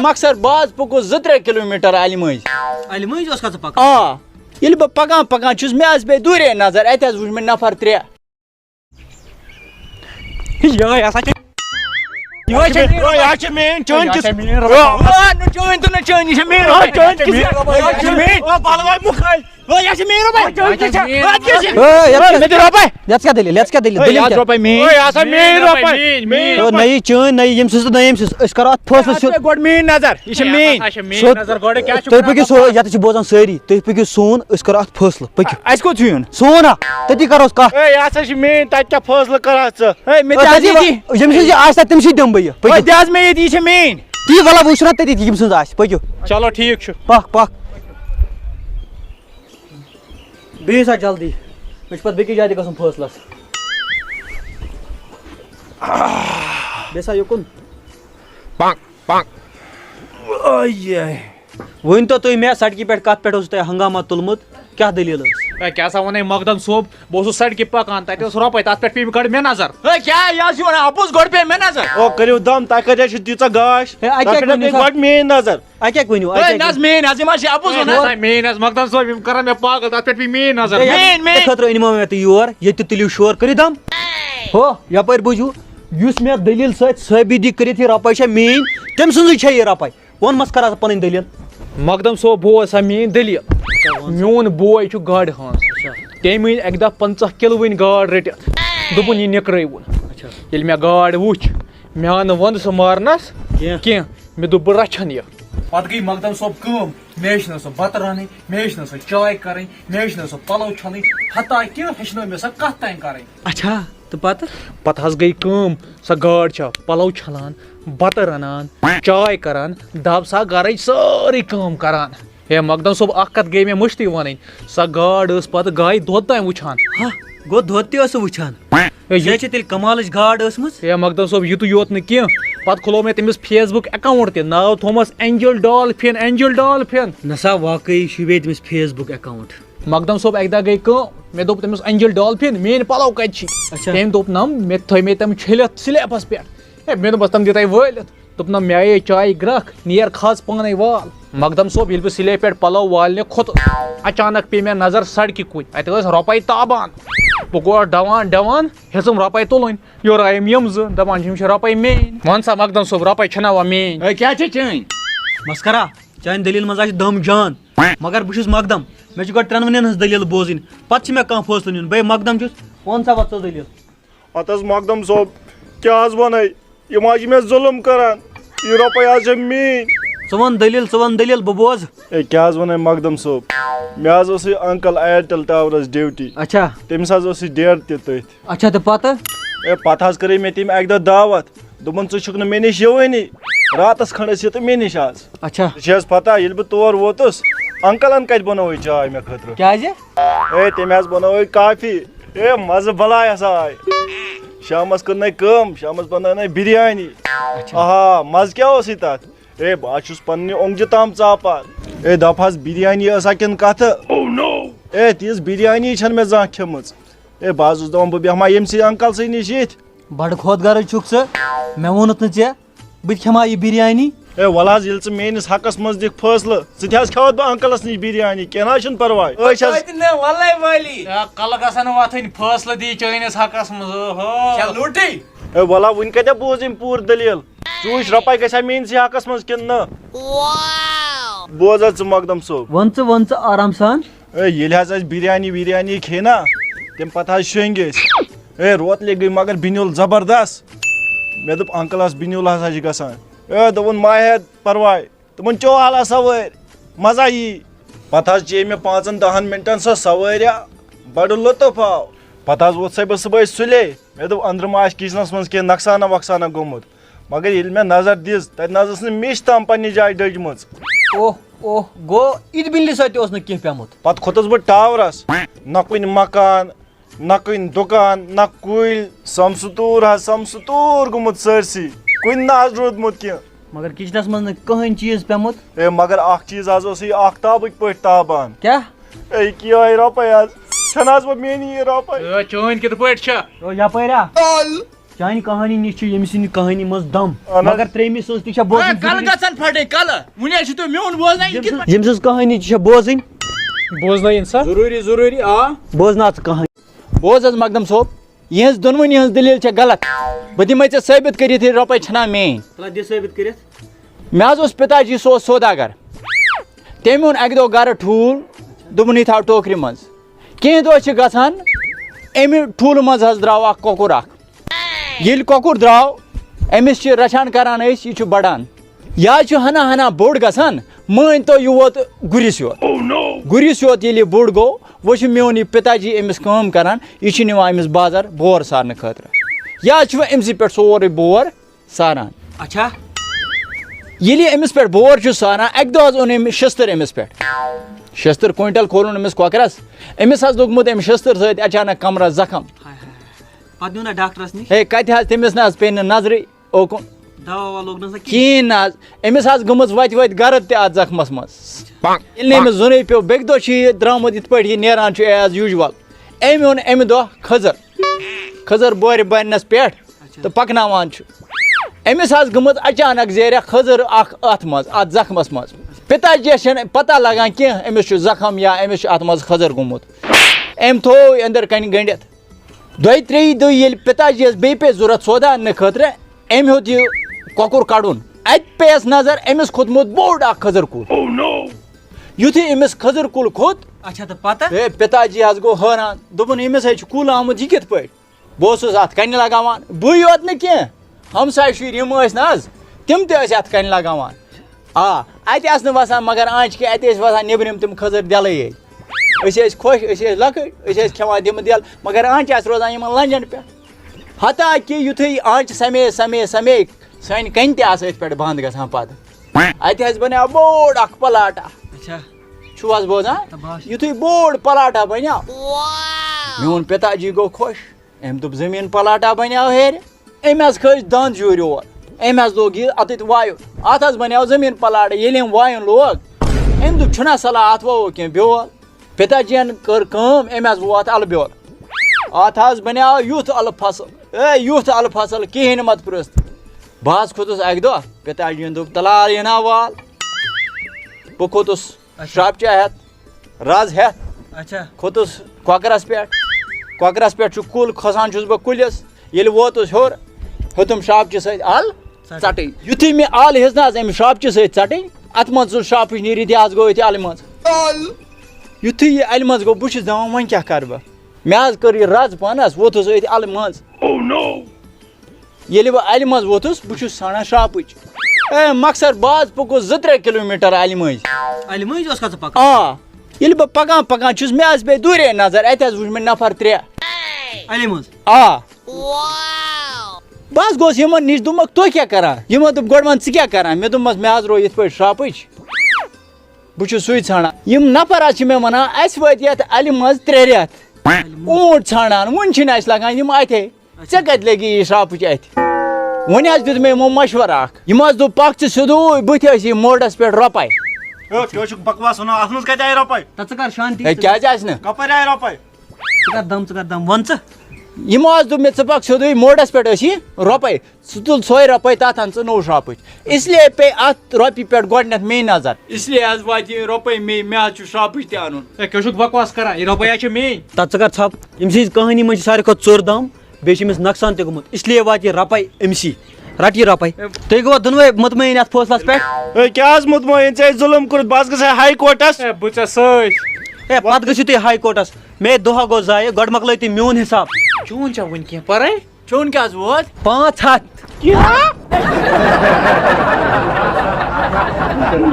مقصد باز پوٚکُس 2-3 کلومیٹر علہِ مٔنٛزۍ آ ییٚلہِ بہٕ پکان پکان چھُس مےٚ حظ پیٚیہِ دوٗرے نظر اَتہِ حظ وٕچھ مےٚ نفر 3 نئی چٲنۍ نئی ییٚمہِ سٕنٛز تہٕ نہ ییٚمہِ سٕنٛز أسۍ کرو اَتھ فٲصلہٕ گۄڈٕ میٛٲنۍ نظر یہِ چھِ میٛٲنۍ تُہۍ پٔکِو سون ییٚتٮ۪تھ چھِ بوزان سٲری تُہۍ پٔکِو سون أسۍ کرو اَتھ فٲصلہٕ پٔکِو اَسہِ کوٚت چھُ یُن سون ہا تٔتی کروس کتھ ییٚمہِ سٕنٛز یہِ آسہِ تہٕ تٔمۍ سٕے دِمہٕ بہٕ یہِ دِ حظ مےٚ ییٚتہِ یہِ چھِ میٛٲنۍ تی وَلہٕ وٕچھو نا تٔتی ییٚمہِ سٕنٛز آسہِ پٔکِو چلو ٹھیٖک چھُ پکھ پکھ بِہِو سا جلدی مےٚ چھُ پتہٕ بیٚکِس جایہِ تہِ گژھُن فٲصلس بیٚیہِ سا یُکُن ؤنۍتو تُہۍ مےٚ سڑکہِ پٮ۪ٹھ کتھ پٮ۪ٹھ اوسوٕ تۄہہِ ہنگامہ تُلمُت کیٛاہ دٔلیٖل ٲس کیٛاہ سا وَنَے مۄقدم صٲب بہٕ اوسُس سڑکہِ پکان تَتہِ ٲس رۄپَے تَتھ پٮ۪ٹھ پیٚیہِ گۄڈٕ مےٚ نظر کیٛاہ یہِ حظ چھِ وَنان اَپُز گۄڈٕ پیٚیہِ مےٚ نظر کٔرِو دم تۄہہِ کَتہِ چھِ تیٖژاہ گاش گۄڈٕ میٛٲنۍ نظر اَتہِ کیٛاہ ؤنِو نہ حظ میٛٲنۍ حظ یِم حظ چھِ اَپُز وَنان میٛٲنۍ حظ مۄقدم صٲب یِم کران مےٚ پاگل تَتھ پٮ۪ٹھ پیٚیہِ میٛٲنۍ نظر اَمہِ خٲطرٕ أنۍمو مےٚ تُہۍ یور ییٚتہِ تہِ تُلِو شور کٔرِو دم ہو یپٲرۍ بوٗزِو یُس مےٚ دٔلیٖل سۭتۍ ثٲبِتی کٔرِتھ یہِ رۄپَے چھےٚ میٛٲنۍ تٔمۍ سٕنٛزٕے چھےٚ یہِ رۄپَے ووٚن مَس کر حظ پَنٕنۍ دٔلیٖل مۄقدم صٲب بوز سا میٛٲنۍ دٔلیٖل میون بوے چھُ گاڈِ ہٲنٛز تٔمۍ أنۍ اَکہِ دۄہ 50 کِلوٕنۍ گاڈ رٔٹِتھ دوٚپُن یہِ نِکرٲوُن ییٚلہِ مےٚ گاڈ وٕچھ مےٚ آو نہٕ وَندٕ سُہ مارنَس کینٛہہ مےٚ دوٚپ بہٕ رَچھَن یہِ پَتہٕ گٔے مۄقدم صٲب کٲم مےٚ ہیٚچھ نہٕ سۄ بَتہٕ رَنٕنۍ مےٚ ہیٚچھ نہٕ سۄ چاے کَرٕنۍ مےٚ ہیٚچھ نہٕ سۄ پَلو چھَلٕنۍ حتیٰ کہِ ہیٚچھنٲو مےٚ سۄ کَتھ تانۍ کَرٕنۍ اچھا تہٕ پَتہٕ حظ گٔے کٲم سۄ گاڈ چھےٚ پَلو چھَلان بَتہٕ رَنان چاے کَران دَب سا گَرٕچ سٲرٕے کٲم کَران ہے مۄقدم صٲب اَکھ کَتھ گٔے مےٚ مٔشتٕے وَنٕنۍ سۄ گاڈ ٲس پَتہٕ گایہِ دۄد تانۍ وٕچھان گوٚو دۄد تہِ ٲسٕو وٕچھان یہِ چھِ تیٚلہِ کمالٕچ گاڈ ٲسمٕژ ہے مۄقدم صٲب یُتُے یوت نہٕ کینٛہہ پَتہٕ کھُلوو مےٚ تٔمِس فیس بُک اٮ۪کاوُنٛٹ تہِ ناو تھومَس اینجل ڈالفِن نہ سا واقعی چھُ بیٚیہِ تٔمِس فیس بُک اٮ۪کاوُنٛٹ مۄقدم صٲب اَکہِ دۄہ گٔے کٲم مےٚ دوٚپ تٔمِس اینجل ڈالفِن میٛٲنۍ پَلو کَتہِ چھی تٔمۍ دوٚپ نم مےٚ تھٲے مےٚ تِم چھٔلِتھ سِلیپَس پٮ۪ٹھ ہے مےٚ دوٚپمَس تِم دِتَے وٲلِتھ دوٚپنم مےٚ آیے چایہِ گرٛکھ نیر کھژ پانَے وال مۄقدم صٲب ییٚلہِ بہٕ سِلیپ پٮ۪ٹھ پَلو والنہِ کھوٚتُس اچانک پیٚیہِ مےٚ نظر سڑکہِ کُن اَتہِ ٲسۍ رۄپَے تابان بہٕ گوس ڈَوان ہیٚژٕم رۄپَے تُلٕنۍ یورٕ آیِم یِم زٕ دَپان چھِ یِم چھِ رۄپَے میٛٲنۍ وَن سا مۄقدم صٲب رۄپَے چھَنا وۄنۍ میٛٲنۍ کیٛاہ چھِ چٲنۍ مسکرا چانہِ دٔلیٖل منٛز آسہِ دم جان مگر بہٕ چھُس مقدم مےٚ چھِ گۄڈٕ ترٛٮ۪نوٕنیَن ہٕنٛز دٔلیٖل بوزٕنۍ پَتہٕ چھِ مےٚ کانٛہہ فٲصلہٕ نیُن بٔے مقدم چھُس وَن سا وَتھ ژٕ دٔلیٖل پتہٕ حظ مۄقدم صٲب کیٛاہ حظ وَنَے یِم حظ چھِ مےٚ ظُلُم کران یہِ رۄپَے حظ چھِ میٛٲنۍ ژٕ وَن دٔلیٖل بہٕ بوزٕ ہے کیٛاہ حظ وَنَے مقدم صٲب مےٚ حظ اوس یہِ انکل اِیرٹل ٹاورس ڈیوٹی اچھا تٔمِس حظ اوس یہِ ڈیرٕ تہِ تٔتھۍ اچھا تہٕ پتہٕ ہے پتہٕ حظ کٔرے مےٚ تٔمۍ اَکہِ دۄہ دعوت دوٚپُن ژٕ چھُکھ نہٕ مےٚ نِش یِوٲنی راتس کھنٛڈ ٲسۍ یہِ تہٕ مےٚ نِش آز اچھا ژےٚ چھِ حظ پتہ ییٚلہِ بہٕ تور ووتُس انکلن کتہِ بنٲوٕے چاے مےٚ خٲطرٕ کیٛازِ ہے تٔمۍ حظ بنٲوٕے کافی ہے مزٕ بلاے ہسا آے شامس کٔر نَے کٲم شامس بنٲونَے بِریانی آہا مزٕ کیٛاہ اوسُے تتھ ہے بہٕ حظ چھُس پننہِ اوٚنٛگجہِ تام ژاپان ہے دپ حظ بِریانی ٲسا کِنہٕ کتھٕ ہے تِژھ بِریانی چھنہٕ مےٚ زانٛہہ کھیٚمٕژ ہے بہٕ حظ اوسُس دپان بہٕ بیٚہمہٕ ہا ییٚمسٕے انکل سٕے نِش ییٚتھۍ بڑٕ خۄد غرض چھُکھ ژٕ مےٚ ووٚنُتھ نہٕ ژےٚ بہٕ تہِ کھٮ۪مہٕ ہا یہِ بِریانی ہے وَلہٕ حظ ییٚلہِ ژٕ میٲنِس حقس منٛز دِکھ فٲصلہٕ ژٕ تہِ حظ کھٮ۪وَتھ بہٕ انکلس نِش بِریانی کینٛہہ نہ حظ چھُنہٕ پرواے کَلہٕ گژھن نہٕ وۄتھٕنۍ فٲصلہٕ دی چٲنِس حقس منٛز ہے وَلہ وٕنۍ کَتہِ بوٗز أمۍ پوٗرٕ دٔلیٖل ژٕ وٕچھ رۄپَے گژھِ ہا میٲنِسٕے حقس منٛز کِنہٕ نہ بوز حظ ژٕ مقدم صٲب وَن ژٕ آرام سان ہے ییٚلہِ حظ اَسہِ بِریانی وِریانی کھے نا تَمہِ پتہٕ حظ شۄنٛگۍ أسۍ ہے روتلے گٔے مگر بِنیُل زبردست مےٚ دوٚپ انکلس بِنیُل ہسا چھِ گژھان ہے دوٚپُن ما ہیٚد پرواے دوٚپُن چو حالا سوٲرۍ مزا یی پتہٕ حظ چے مےٚ 5-10 مِنٹن سۄ سوٲریا بڑٕ لُطف آو پتہٕ حظ ووت سا بہٕ صُبحٲے سُلے مےٚ دوٚپ أنٛدرٕ ما آسہِ کچنس منٛز کینٛہہ نۄقصانا وۄقصانا گوٚمُت مگر ییٚلہِ مےٚ نظر دِژ تتہِ نہ حظ ٲس نہٕ مِش تام پننہِ جایہِ ڈٔجمٕژ گوٚو اِتھ بِنلہِ سۭتۍ تہِ اوس نہٕ کینٛہہ پیوٚمُت پتہٕ کھوٚتُس بہٕ ٹاورس نہ کُنہِ مکان نہ کُنہِ دُکان نہ کُلۍ سمستوٗر گوٚمُت سٲرسٕے کُنہِ نہ حظ روٗدمُت کینٛہہ مگر کچنس منٛز نہٕ کٕہٕنۍ چیٖز پیوٚمُت ہے مگر اکھ چیٖز حظ اوس یہِ آختابٕکۍ پٲٹھۍ تابان کیٛاہ ہے کیٛاہ آے رۄپَے حظ چھَنہٕ حظ وۄنۍ میٛٲنی یہِ رۄپَے چٲنۍ کِتھ پٲٹھۍ چھےٚ یپٲرۍ چانہِ کہانی نِش چھِ ییٚمہِ سٕنٛدِ کہانی منٛز دم مگر ترٛیٚیمہِ سٕنٛز تہِ چھےٚ بوزٕنۍ کل گژھن پھٹٕنۍ کلہٕ وُنہِ چھُ تُہۍ میون بوزناے ییٚمہِ سٕنٛز کہانی تہِ چھےٚ بوزٕنۍ بوزنٲیِن سا ضروٗری آ بوزنا ژٕ کہانی بوز حظ مقدم صٲب یِہٕنٛز دۄنوٕنی ہٕنٛز دٔلیٖل چھےٚ غلط بہٕ دِمے ژےٚ ثٲبت کٔرِتھ یہِ رۄپَے چھَنا میٛٲنۍ دِ ثٲبت کٔرِتھ مےٚ حظ اوس پِتا جی سُہ اوس سوداگر تٔمۍ اوٚن اَکہِ دۄہ گرٕ ٹھوٗل دوٚپُن یہِ تھاو ٹوکرِ منٛز کینٛہہ دۄہ چھِ گژھان اَمہِ ٹھوٗلہٕ منٛز حظ درٛاو اکھ کۄکُر اکھ ییٚلہِ کۄکُر درٛاو أمِس چھِ رچھان کران أسۍ یہِ چھُ بڑان یہِ حظ چھُ ہنا ہنا بوٚڑ گژھان مٲنۍ تو یہِ ووت گُرِس یوت گُرِس یوت ییٚلہِ یہِ بوٚڑ گوٚو وۄنۍ چھُ میون یہِ پِتا جی أمِس کٲم کران یہِ چھُ نِوان أمِس بازر بور سارنہٕ خٲطرٕ یہِ حظ چھُ وۄنۍ أمسٕے پٮ۪ٹھ سورُے بور ساران اچھا ییٚلہِ یہِ أمِس پٮ۪ٹھ بور چھُ ساران اَکہِ دۄہ حظ اوٚن أمِس شِستٕر أمِس پٮ۪ٹھ شِستٕر کویِنٹل کھولُن أمِس کۄکرس أمِس حظ لوٚگمُت أمۍ شِستٕر سۭتۍ اچانک کمرس زخم پتہٕ نیوٗ نا ڈاکٹرس نِش ہے کتہِ حظ تٔمِس نہ حظ پیٚیہِ نہٕ نظرٕے اوکُن دوا ووا لوگ نہٕ کِہیٖنۍ نہ حظ أمِس حظ گٔمٕژ وتہِ وتہِ گرد تہِ اَتھ زخمس منٛز ییٚلہِ نہٕ أمِس زوٚنٕے پیوٚو بیٚکہِ دۄہ چھُ یہِ درٛامُت یِتھ پٲٹھۍ یہِ نیران چھُ ایز یوٗجول أمۍ اوٚن اَمہِ دۄہ کھٔزٕر بورِ بننس پٮ۪ٹھ تہٕ پکناوان چھُ أمِس حظ گٔمٕژ اچانک زیریا کھٔزٕر اکھ اَتھ منٛز اَتھ زخمس منٛز پِتا جِیَس چھنہٕ پتہ لگان کینٛہہ أمِس چھُ زخم یا أمِس چھُ اَتھ منٛز کھٔزٕر گوٚمُت أمۍ تھوو أنٛدٕر کنہِ گٔنڈِتھ دۄیہِ ترٛیٚیہِ دۄہہِ ییٚلہِ پِتا جِیَس بیٚیہِ پیٚیہِ ضوٚرتھ سودا اَننہٕ خٲطرٕ أمۍ ہیوٚت یہِ کۄکُر کڑُن اَتہِ پیٚیَس نظر أمِس کھوٚتمُت بوٚڑ اکھ کھٔزٕر کُل یُتھُے أمِس کھٔزٕر کُل کھوٚت اچھا تہٕ پتہٕ ہے پِتا جی حظ گوٚو حٲران دوٚپُن أمِس ہے چھُ کُل آمُت یہِ کِتھ پٲٹھۍ بہٕ اوسُس اَتھ کَنہِ لگاوان بٕے یوت نہٕ کینٛہہ ہمساے شُرۍ یِم ٲسۍ نہ حظ تِم تہِ ٲسۍ اَتھ کَنہِ لگاوان آ اَتہِ آسہٕ نہٕ وسان مگر آنچہِ کینٛہہ اَتہِ ٲسۍ وسان نیٚبرِم تِم کھٔزٕر دٮ۪لٕے یٲتۍ أسۍ ٲسۍ خۄش أسۍ ٲسۍ لۄکٕٹۍ أسۍ ٲسۍ کھٮ۪وان تِم دٮ۪ل مگر آنچہِ آسہٕ روزان یِمن لنجن پٮ۪ٹھ حتاکہِ یُتھُے آنچہِ سَمے سانہِ کَنہِ تہِ آسہٕ أتھۍ پٮ۪ٹھ بنٛد گژھان پتہٕ اَتہِ حظ بنیو بوٚڑ اکھ پلاٹا اچھا چھُو حظ بوزان یُتھُے بوٚڑ پلاٹا بنیو میون پِتا جی گوٚو خۄش أمۍ دوٚپ زٔمیٖن پلاٹا بنیو ہیرِ أمۍ حظ کھٲج دنٛد جوٗرۍ اور أمۍ حظ لوگ یہِ اَتٮ۪تھ وایُن اَتھ حظ بنیو زٔمیٖن پلاٹا ییٚلہِ أمۍ وایُن لوگ أمۍ دوٚپ چھُنا صلاح اَتھ ووو کینٛہہ بیول پِتا جِین کٔر کٲم أمۍ حظ ووو اَتھ اَلہٕ بیول اَتھ حظ بنیو یُتھ اَلہٕ فصل یُتھ اَلہٕ فصل کِہیٖنۍ نہٕ مت پرٛژھ بہٕ حظ کھوٚتُس اَکہِ دۄہ پِتا جِین دوٚپ تلال یہِ نا وال بہٕ کھوٚتُس شراپچہِ ہٮ۪تھ رز ہٮ۪تھ اچھا کھوٚتُس کۄکرس پٮ۪ٹھ چھُ کُل کھسان چھُس بہٕ کُلِس ییٚلہِ ووتُس ہیوٚر ہیوٚتُم شراپچہِ سۭتۍ ال ژٹٕنۍ یُتھُے مےٚ ال ہیٚژ نہ حظ أمِس شراپچہِ سۭتۍ ژٹٕنۍ اَتھ منٛز ژٕ شراپٕچ نیٖرِتھ یہِ حظ گوٚو أتھۍ اَلہِ منٛز یُتھُے یہِ اَلہِ منٛز گوٚو بہٕ چھُس دَپان وۄنۍ کیٛاہ کَرٕ بہٕ مےٚ حظ کٔر یہِ رز پانس ووتھُس أتھۍ اَلہٕ منٛز ییٚلہِ بہٕ اَلہِ منٛز ووتھُس بہٕ چھُس ژھانڈان شراپٕچ ہے مۄخصر بہٕ حظ پوٚکُس 2-3 کِلوٗمیٖٹر اَلہِ مٔنٛزۍ اوس کھژان پکان آ ییٚلہِ بہٕ پکان چھُس مےٚ حظ پیٚیہِ دوٗرے نظر اَتہِ حظ وٕچھ مےٚ نفر 3 اَلہِ منٛز آ بہٕ حظ گوٚوُس یِمن نِش دوٚپمکھ تُہۍ کیٛاہ کران یِمو دوٚپ گۄڈٕ وَن ژٕ کیٛاہ کران مےٚ دوٚپمَس مےٚ حظ رو یِتھ پٲٹھۍ شراپٕچ بہٕ چھُس سُے ژھانڈان یِم نفر حظ چھِ مےٚ وَنان اَسہِ وٲتۍ یَتھ اَلہِ منٛز 3 رٮ۪تھ اوٗنٹ ژھانڈان وُنہِ چھِنہٕ اَسہِ لگان یِم اَتھے ژےٚ کَتہِ لگی یہِ شراپٕچ اَتھِ وۄنۍ حظ دیُت مےٚ یِمو مشورٕ اکھ یِم حظ دوٚپ پکھ ژٕ سیوٚدُے بٕتھِ ٲسۍ یہِ موڈس پٮ۪ٹھ رۄپے کیٛاہ چھُکھ بکواس وَنان اَتھ منٛز کَتہِ آیہِ رۄپَے ژٕ کر شانتی ہے کیٛازِ آسہِ نہٕ کَپٲرۍ آیہِ رۄپَے ژٕ کر دم وَن ژٕ یِمو حظ دوٚپ مےٚ ژٕ پکھ سیوٚدُے موڈس پٮ۪ٹھ ٲسۍ یہِ رۄپے ژٕ تُل سۄے رۄپے تَتھ اَن ژٕ نوٚو شراپٕچ اسلیے پیٚیہِ اَتھ رۄپیہِ پٮ۪ٹھ گۄڈٕنٮ۪تھ میٛٲنۍ نظر اسلیے حظ واتہِ یہِ رۄپے مےٚ حظ چھُ شراپٕچ تہِ اَنُن ہے کیٛاہ چھُکھ بکواس کران یہِ رۄپَے چھِ میٛٲنۍ تَتھ ژٕ کر ژھپ أمۍ سٕنٛز کہانی منٛز چھِ ساروی کھۄتہٕ ژوٚر دم بیٚیہِ چھِ أمِس نۄقصان تہِ گوٚمُت اسلیے واتہِ یہِ رۄپے أمسٕے رٹ یہِ رۄپے تُہۍ گوٚوا دۄنوَے مطمعین یَتھ فٲصلَس پٮ۪ٹھ کیٛاہ حظ مطمعین ژےٚ ظُلم کوٚرُتھ بہٕ حظ گژھٕ ہا ہاے کوٹس ہے بہٕ ژےٚ سۭتۍ ہے پتہٕ گٔژھِو تُہۍ ہاے کوٹس مے دۄہا گوٚو ضایہِ گۄڈٕ مۄکلٲیِو تُہۍ میون حِساب چون چھا وٕنہِ کینٛہہ پرے چون کیٛاہ حظ ووت 500